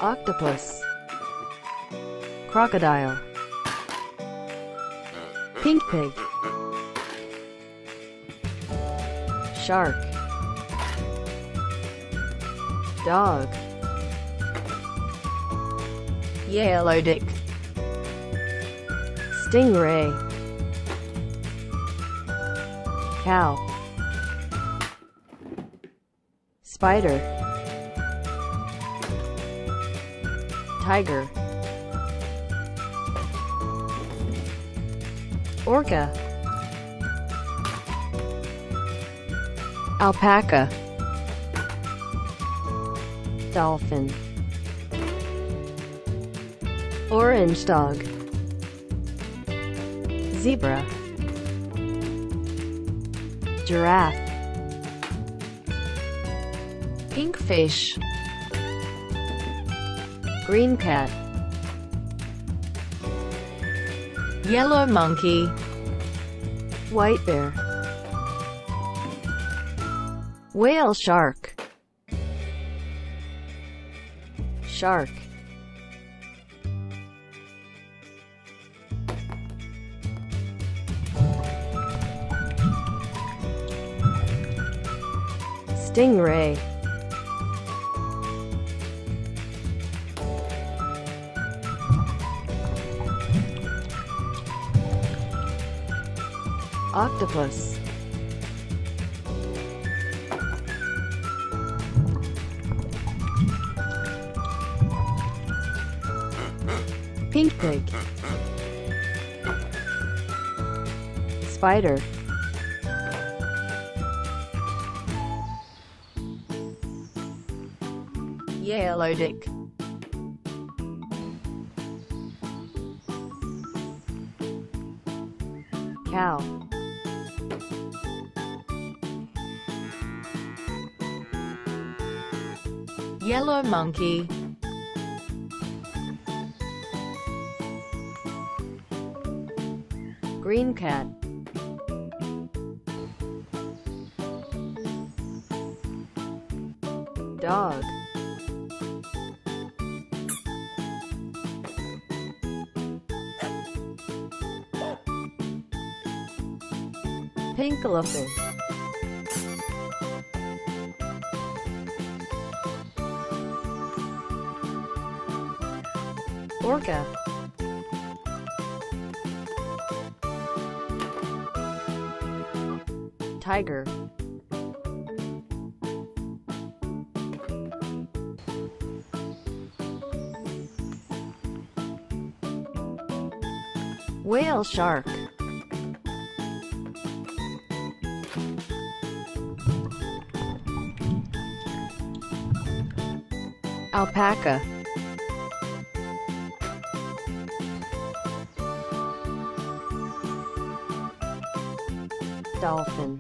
octopus, crocodile, pink pig, shark, dog, yellow dick, stingray, cow, spider, tiger, orca, alpaca, dolphin, orange dog, zebra, giraffe, pink fish, green cat, yellow monkey, white bear, whale shark, shark, stingray, octopus, pink pig, spider, yellow dick, cow, yellow monkey, green cat, dog, pink elephant, orca, tiger, whale shark, alpaca, dolphin,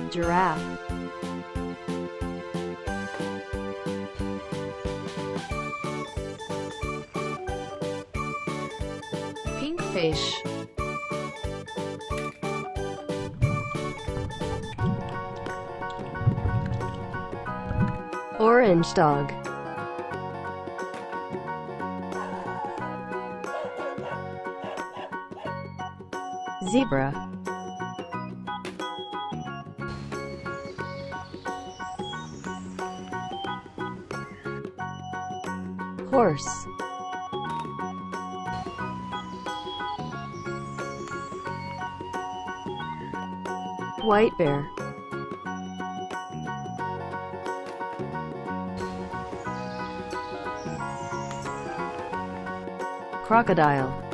giraffe, pink fish, orange dog, zebra, horse, white bear, crocodile,